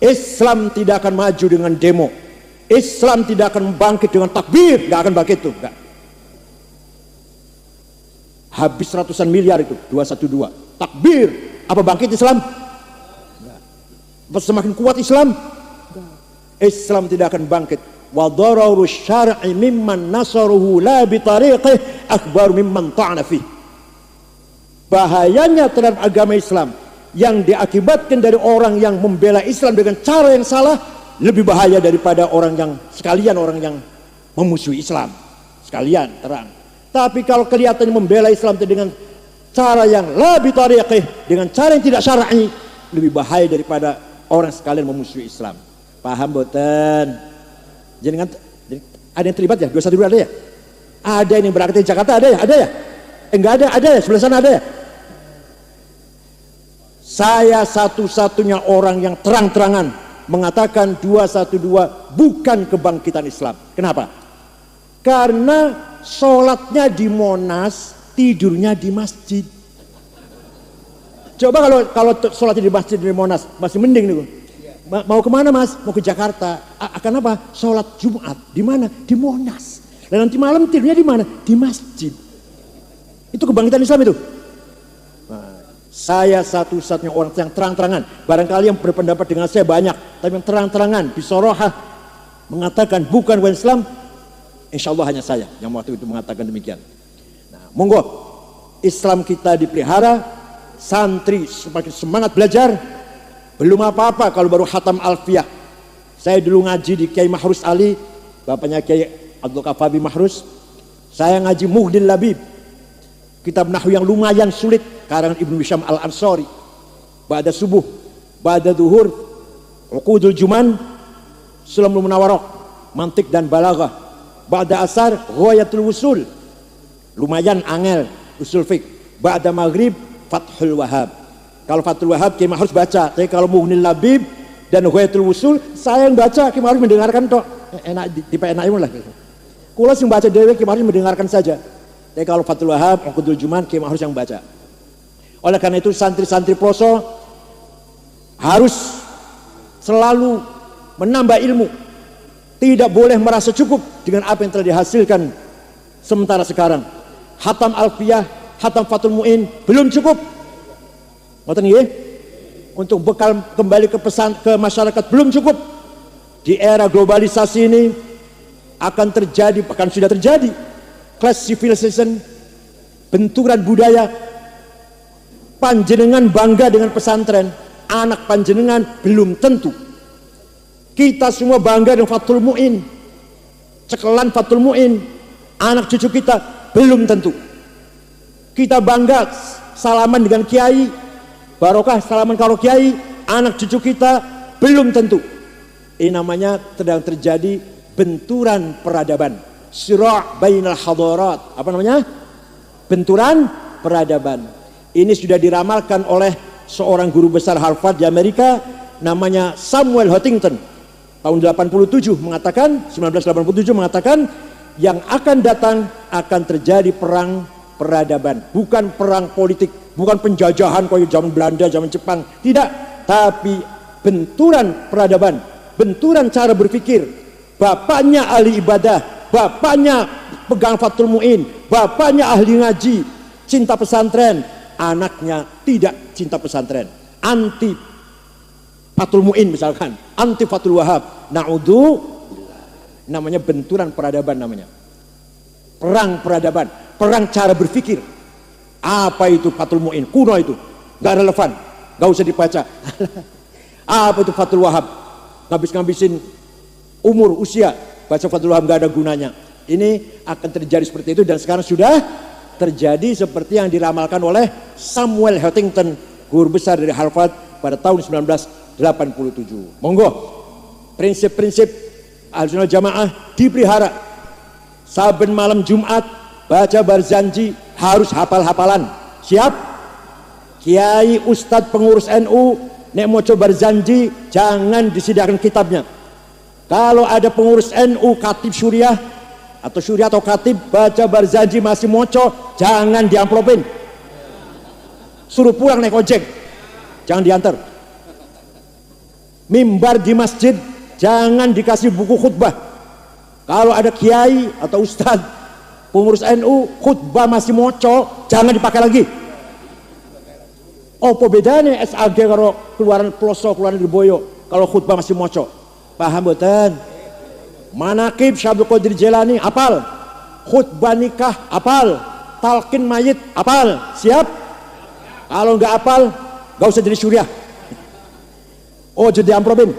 Islam tidak akan maju dengan demo. Islam tidak akan bangkit dengan takbir, nggak akan bangkit itu, nggak. Habis ratusan miliar itu 212 takbir, apa bangkit Islam? Nggak. Apa semakin kuat Islam? Nggak. Islam tidak akan bangkit. Wa dararu syar'i mimman nasaruhu la bi tariqih akbar mimman ta'ana fih. Bahayanya terhadap agama Islam yang diakibatkan dari orang yang membela Islam dengan cara yang salah lebih bahaya daripada orang yang memusuhi Islam sekalian terang. Tapi kalau kelihatannya membela Islam dengan cara yang la bi tariqih, dengan cara yang tidak syar'i, lebih bahaya daripada orang sekalian memusuhi Islam. Paham boten? Jangan ada yang terlibat ya? 212 ada ya? Ada yang berangkat di Jakarta ada ya? Ada ya? Enggak ada ya? Sebelah sana ada ya? Saya satu-satunya orang yang terang-terangan mengatakan 212 bukan kebangkitan Islam. Kenapa? Karena sholatnya di Monas, tidurnya di masjid. Coba kalau sholatnya di masjid di Monas, masih mending nih. Mau kemana mas? Mau ke Jakarta. Akan apa? Sholat Jumat. Di mana? Di Monas. Dan nanti malam tidurnya di mana? Di masjid. Itu kebangkitan Islam itu. Saya satu-satunya orang yang terang-terangan. Barangkali yang berpendapat dengan saya banyak, tapi yang terang-terangan bisorohah mengatakan bukan Islam. Insya Allah hanya saya yang waktu itu mengatakan demikian. Nah, monggo Islam kita dipelihara, santri semakin semangat belajar. Belum apa-apa kalau baru khatam Alfiyah. Saya dulu ngaji di Kiai Mahrus Ali, bapaknya Kiai Abdul Qafabi Mahrus. Saya ngaji Muhdil Labib, kitab nahwu yang lumayan sulit, karangan Ibnu Hisham Al-Ansari. Ba'da subuh, ba'da duhur, Uqudul Juman, Sulamul Munawarrah, mantik dan balaghah. Ba'da asar, Ghayatul Wusul, lumayan angel, usul fiqh. Ba'da maghrib, Fathul Wahhab. Kalau Fathul Wahhab Kiai Mahrus baca, tapi kalau Muhnil Labib dan Ghayatul Wusul saya yang baca, Kiai Mahrus mendengarkan tok. Enak tipe enakmu lah. Kula sing baca dhewe, Kiai Mahrus mendengarkan saja. Tapi kalau Fathul Wahhab, Uqudul Juman, Kiai Mahrus yang baca. Oleh karena itu santri-santri Ploso harus selalu menambah ilmu. Tidak boleh merasa cukup dengan apa yang telah dihasilkan sementara sekarang. Hatam Alfiyah, hatam Fathul Mu'in belum cukup. Ngoten nggih? Untuk bekal kembali ke masyarakat belum cukup. Di era globalisasi ini akan terjadi, bahkan sudah terjadi, class civilization, benturan budaya. Panjenengan bangga dengan pesantren, anak panjenengan belum tentu. Kita semua bangga dengan Fathul Mu'in, cekelan Fathul Mu'in, anak cucu kita belum tentu. Kita bangga salaman dengan kiai, barokah salaman kalau kiai, anak cucu kita belum tentu. Ini namanya sedang terjadi benturan peradaban, sira' bainal hadarat. Apa namanya? Benturan peradaban. Ini sudah diramalkan oleh seorang guru besar Harvard di Amerika, namanya Samuel Huntington. Tahun 1987 mengatakan yang akan datang akan terjadi perang peradaban, bukan perang politik, bukan penjajahan kayak zaman Belanda, zaman Jepang, tidak, tapi benturan peradaban, benturan cara berpikir. Bapaknya ahli ibadah, bapaknya pegang Fathul Mu'in, bapaknya ahli ngaji, cinta pesantren, anaknya tidak cinta pesantren, anti Fathul Mu'in misalkan, anti Fathul Wahhab. Na'udzu, namanya benturan peradaban, namanya perang peradaban, perang cara berpikir. Apa itu Fathul Mu'in? Kuno itu, gak relevan, gak usah dibaca. Apa itu Fathul Wahhab? Ngabis-ngabisin umur, usia, baca Fathul Wahhab gak ada gunanya. Ini akan terjadi seperti itu, dan sekarang sudah terjadi seperti yang diramalkan oleh Samuel Huntington, guru besar dari Harvard pada tahun 1987. Monggo, prinsip-prinsip Ahlussunnah Jamaah dipelihara. Saben malam Jumat baca Barzanji, harus hafal-hafalan. Siap? Kiai, ustadz, pengurus NU nek moco Barzanji jangan disediakan kitabnya. Kalau ada pengurus NU, khatib Syuriah atau Syuriah atau khatib baca Barzanji masih moco, jangan diamplopin, suruh pulang naik ojek, jangan diantar. Mimbar di masjid jangan dikasih buku khutbah. Kalau ada kiai atau ustadz pengurus NU khutbah masih moco, jangan dipakai lagi. Apa bedanya SAG kalau keluaran Ploso, keluaran Lirboyo kalau khutbah masih moco? Paham betul? Manaqib Syekh Abdul Qadir Jailani apal, khutbah nikah apal, talqin mayit apal, siap? Kalau nggak apal nggak usah jadi syuriah. Oh jadi amprobin.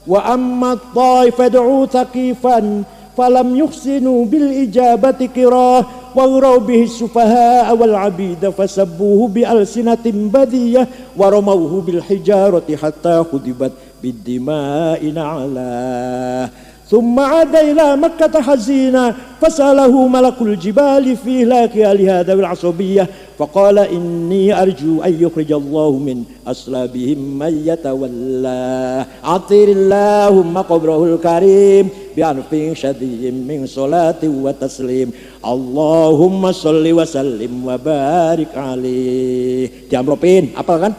Wa amma taifad'u thaqifan falam yuhsinu bil ijabati qira wa gharaw bihi sufaha wal abida fasabbuhu bi alsinatin badiyah wa ramawhu bil hijarati hatta khudibat bid dima'i na'ala thumma 'ada ila makkah hazina fasalahu malakul jibali fi laki alihada wal asabiyyah faqala inni arju an yukhrijallahu min aslabihim man yatawalla atirillahumma qabrahul karim bi anfin syadiyyin min salati wa taslim Allahumma sholli wa sallim wa barik alaihi. Diamplopin apal kan?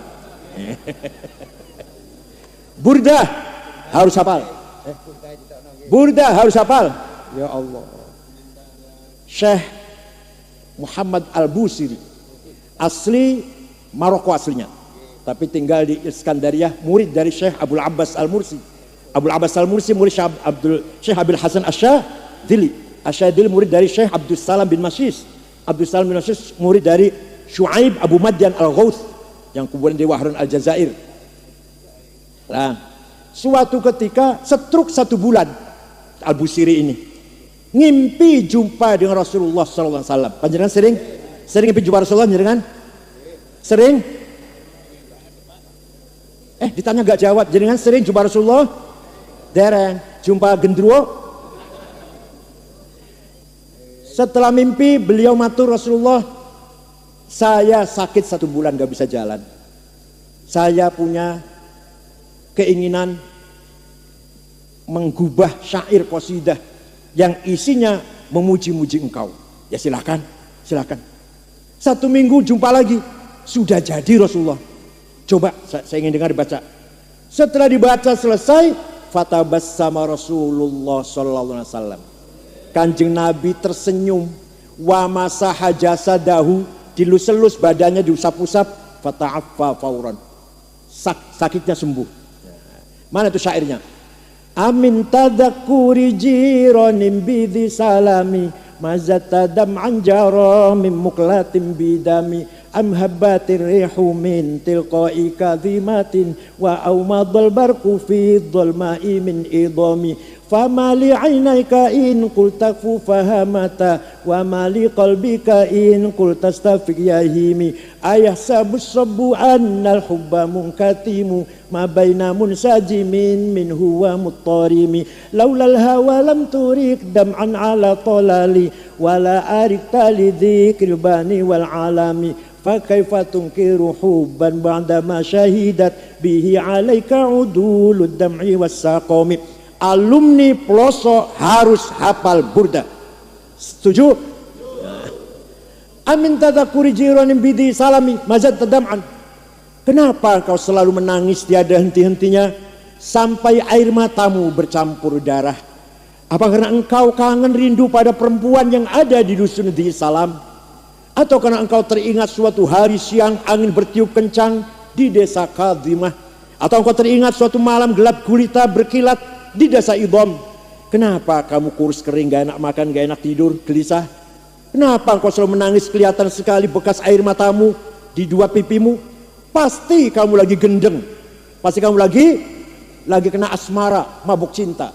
Burdah harus hafal. Burdah harus hafal. Ya Allah. Syekh Muhammad Al-Busiri asli Maroko aslinya, tapi tinggal di Iskandariyah, murid dari Syekh Abdul Abbas Al-Mursi. Abdul Abbas Al-Mursi murid Syekh Abil Hasan Asyadili. Asyadili murid dari Syekh Abdul Salam bin Masyis. Abdul Salam bin Masyis murid dari Syuaib Abu Madyan Al-Ghauth yang kemudian di Wahran Al-Jazair. Nah, suatu ketika setruk 1 bulan Al-Busiri ini ngimpi jumpa dengan Rasulullah SAW. Panjenengan sering ngimpi jumpa Rasulullah jenengan? Sering? Ditanya gak jawab. Jenengan sering jumpa Rasulullah? Dereng. Jumpa gendruwo? Setelah mimpi beliau matur Rasulullah, saya sakit 1 bulan gak bisa jalan. Saya punya keinginan menggubah syair qasidah yang isinya memuji-muji engkau. Ya silakan. 1 minggu jumpa lagi, sudah jadi Rasulullah. Coba saya ingin dengar dibaca. Setelah dibaca selesai, fatabassama Rasulullah sallallahu alaihi wasallam. Kanjeng Nabi tersenyum, wa masaha jasadahu, dilus-elus badannya, diusap-usap, fata'affa fauran. Sakitnya sembuh. Mana itu syairnya? Amin tadakuri jironim bidhi salami mazatadam anjara min muklatim bidami am habbatir rihu min tilqai kadhimatin wa awmadal barku fi dhalma'i min idami fama li aynaika in qulta fahamata wa ma li qalbika in qulta stafiq yahimi ayahsabus sabbu annal hubba munkatimu ma baina munsajimin min huwa muttarimi laulal hawa lam turik dam'an ala talali wala arik tali dzikril bani wal alami fakaifa tunkiru hubban ba'da ma syahidat bihi alaika udulud dam'i was saqami. Alumni Ploso harus hafal burda. Setuju? Amin tadakuri jironim bidhi salami mazat tadam'an. Kenapa kau selalu menangis tiada henti-hentinya sampai air matamu bercampur darah? Apa karena engkau kangen rindu pada perempuan yang ada di dusun Dhi Salam? Atau karena engkau teringat suatu hari siang angin bertiup kencang di desa Kadhimah? Atau engkau teringat suatu malam gelap gulita berkilat di desa Idham? Kenapa kamu kurus kering, gak enak makan, gak enak tidur, gelisah? Kenapa engkau selalu menangis, kelihatan sekali bekas air matamu di 2 pipimu? Pasti kamu lagi gendeng. Pasti kamu lagi kena asmara, mabuk cinta.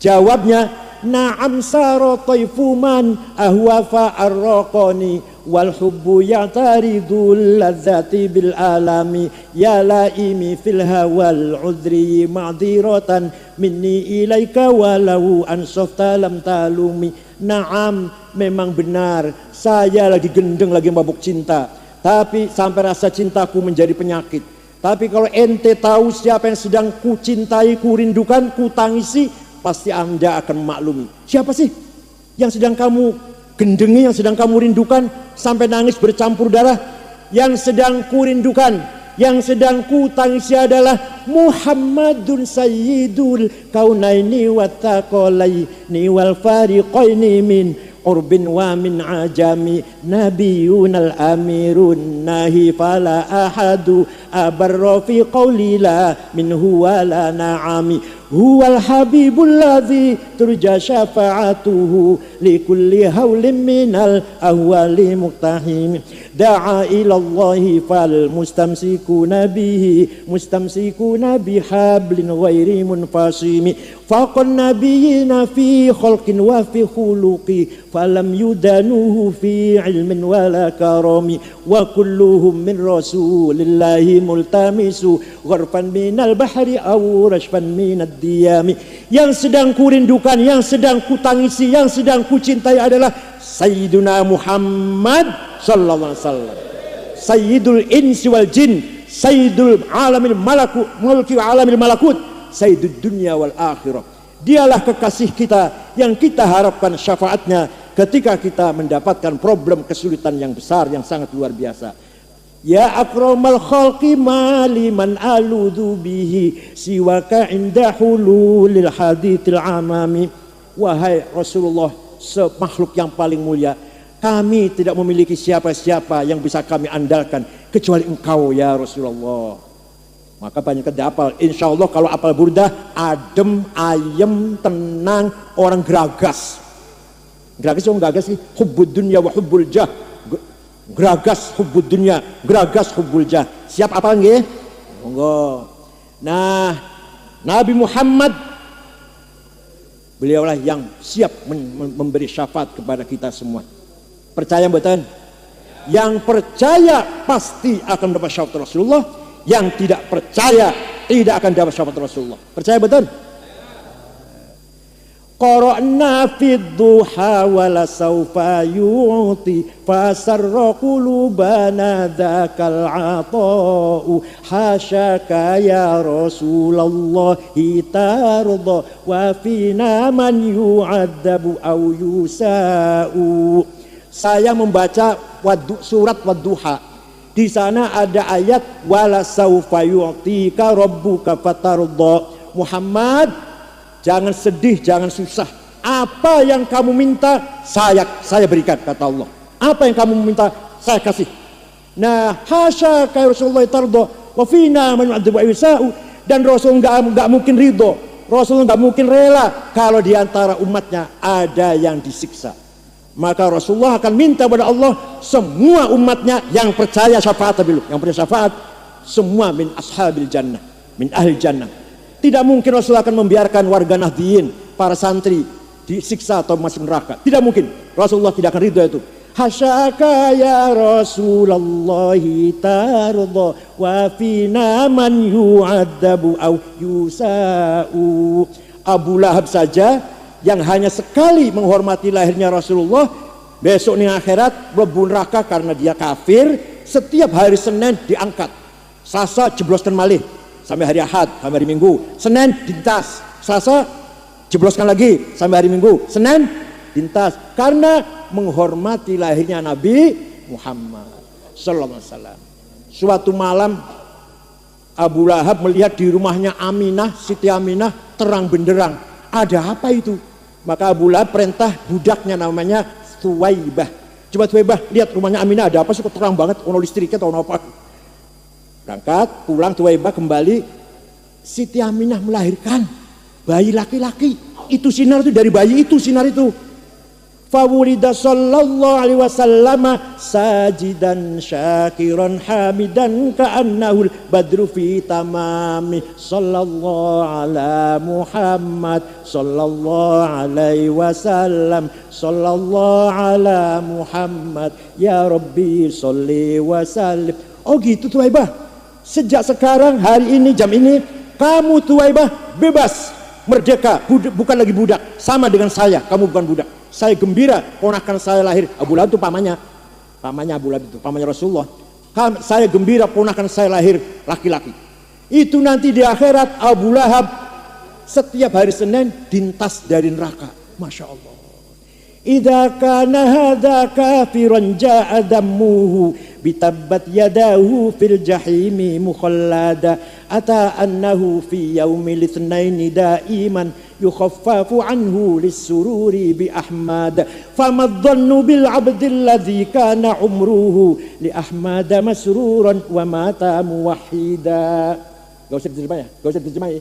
Jawabnya, na'am saro taifuman ahwafa arraqani wal hubbu ya'taridul ladzati bil alami ya laimi fil hawal udri ma'diratan minni ilaika walau ansafta lam talumi. Na'am, memang benar saya lagi gendeng, lagi mabuk cinta, tapi sampai rasa cintaku menjadi penyakit. Tapi kalau ente tahu siapa yang sedang ku cintai, ku rindukan, ku tangisi, pasti anda akan memaklumi. Siapa sih yang sedang kamu gendengi, yang sedang kamu rindukan sampai nangis bercampur darah? Yang sedang ku rindukan Yang sedang ku tangisi adalah Muhammadun sayyidul kaunaini wattaqalaini wal fariqaini min urbin wa min ajami nabiyunal amirun nahi fala ahadu abarra fi qawli la minhu wala na'ami huwal habibul ladzi turja syafa'atuhu likulli haulin minal ahwali muqtahim da'a ilallahi fal mustamsikuna bihi mustamsikuna bihablin ghairi munfasimi faqan nabiyina fi khalqin wa fi khuluqi falam yudanuhu fi ilmin wala karami wa kulluhum min rasulillahi multamisu gharfan minal bahri aw rashfan minad diyami. Yang sedang ku rindukan, yang sedang ku tangisi, yang sedang ku cintai adalah Sayyiduna Muhammad sallallahu alaihi wasallam, Sayyidul insi wal jin, Sayyidul alamil malakut, mulki alamil malakut, Sayyidud dunya wal akhirah. Dialah kekasih kita yang kita harapkan syafaatnya ketika kita mendapatkan problem kesulitan yang besar, yang sangat luar biasa. Ya akramal khalqi maliman aludhu bihi siwaka inda hululil hadithil amami. Wahai Rasulullah, semakhluk yang paling mulia, kami tidak memiliki siapa-siapa yang bisa kami andalkan kecuali engkau ya Rasulullah. Maka banyak kedapal. Insya Allah kalau apal burdah, adem, ayem, tenang, orang geragas. Geragas yang geragas sih, hubbud dunya wa hubbul jah. Geragas hubbud dunya, geragas hubbul jah. Siap apa nggih? Monggo. Nah, Nabi Muhammad beliaulah yang siap memberi syafaat kepada kita semua. Percaya mboten? Yang percaya pasti akan mendapat syafaat Rasulullah. Yang tidak percaya tidak akan dapat syafaat Rasulullah. Percaya betul? Qara'na fid duha wala sawfa yu'ti fasarra qulubana dzakal 'ata'u hasyaka ya Rasulullah tarda wa fina man yu'adzabu aw yusa'u. Saya membaca surat Wadduha. Di sana ada ayat wala saufa yu'tika rabbuka fatarda. Muhammad, jangan sedih, jangan susah. Apa yang kamu minta saya berikan, kata Allah. Apa yang kamu minta saya kasih. Nah, hasya ka Rasulullah tarda wa fina man yu'adzibu ayyusa'u. Dan Rasul enggak mungkin ridho. Rasul enggak mungkin rela kalau di antara umatnya ada yang disiksa. Maka Rasulullah akan minta kepada Allah semua umatnya yang percaya syafaat, yang percaya syafaat semua min ashabil jannah, min ahli jannah. Tidak mungkin Rasulullah akan membiarkan warga Nahdliyin, para santri disiksa atau masuk neraka. Tidak mungkin. Rasulullah tidak akan ridho itu. Hasyaka ya Rasulullah tarda wa fina man yu'adzabu aw yusa'u. Abu Lahab saja yang hanya sekali menghormati lahirnya Rasulullah, besok di akhirat mlebu neraka karena dia kafir. Setiap hari Senin diangkat, Selasa jebloskan malih sampai hari Ahad, sampai hari Minggu. Senin dintas, Selasa jebloskan lagi sampai hari Minggu. Senin dintas karena menghormati lahirnya Nabi Muhammad sallallahu alaihi wasallam. Suatu malam Abu Lahab melihat di rumahnya Aminah, Siti Aminah terang benderang. Ada apa itu? Maka Abu Lahab perintah budaknya namanya Thuwaibah. Coba Thuwaibah, lihat rumahnya Aminah ada apa sih kok terang banget, ono listriknya atau ono apa. Berangkat, pulang Thuwaibah kembali. Siti Aminah melahirkan bayi laki-laki. Itu sinar itu dari bayi itu, sinar itu. Fawulida sallallahu alaihi wasallam sajidan syakiran hamidan ka'annahul badru fi tamami sallallahu ala Muhammad sallallahu alaihi wasallam sallallahu ala Muhammad ya Rabbi sholli wa sallim. Oh gitu Thuwaibah. Sejak sekarang hari ini jam ini kamu Thuwaibah bebas, merdeka, bukan lagi budak, sama dengan saya, kamu bukan budak. Saya gembira ponakan saya lahir. Abu Lahab itu pamannya Abu Lahab itu, pamannya Rasulullah. Saya gembira ponakan saya lahir laki-laki. Itu nanti di akhirat Abu Lahab setiap hari Senin dintas dari neraka. Masya Allah. Idza kana hadza kafiran jaa dammuhu bitabbat yadahu fil jahimi mukhallada ata annahu fi yaumil itsnaini daiman yukhaffafu anhu lis-sururi bi ahmad famadhannu bil abdil ladzi kana umruhu li ahmad masruran wa mata muwahhida. Gak usah diterjemah ya.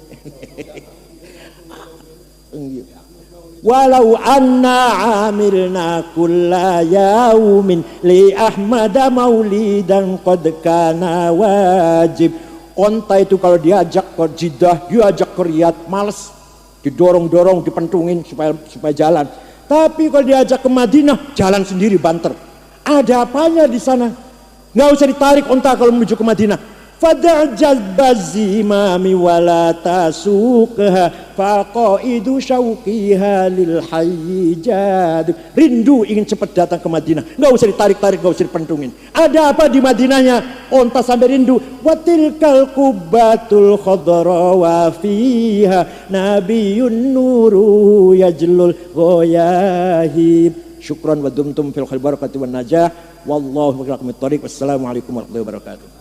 Walau anna amilna kulla yaumin li ahmada maulidan qad kana wajib. Onta itu kalau diajak ke Jeddah, diajak ke Riyadh, males, didorong-dorong, dipentungin supaya jalan. Tapi kalau diajak ke Madinah, jalan sendiri banter. Ada apanya di sana? Nggak usah ditarik onta kalau menuju ke Madinah. Fada'jal bazimami wala tasukha faqaidu syauqiha lil hayyijad. Rindu ingin cepat datang ke Madinah, nggak usah ditarik-tarik, nggak usah dipentungin. Ada apa di Madinahnya? Onta sampai rindu. Watilkal kubatul khadra wa fiha nabiyyun nuru yajlul ghoyahib. Syukran wa dumtum fil khair barakatuh wan najah wallahu muwaffiq. Wassalamualaikum warahmatullahi wabarakatuh.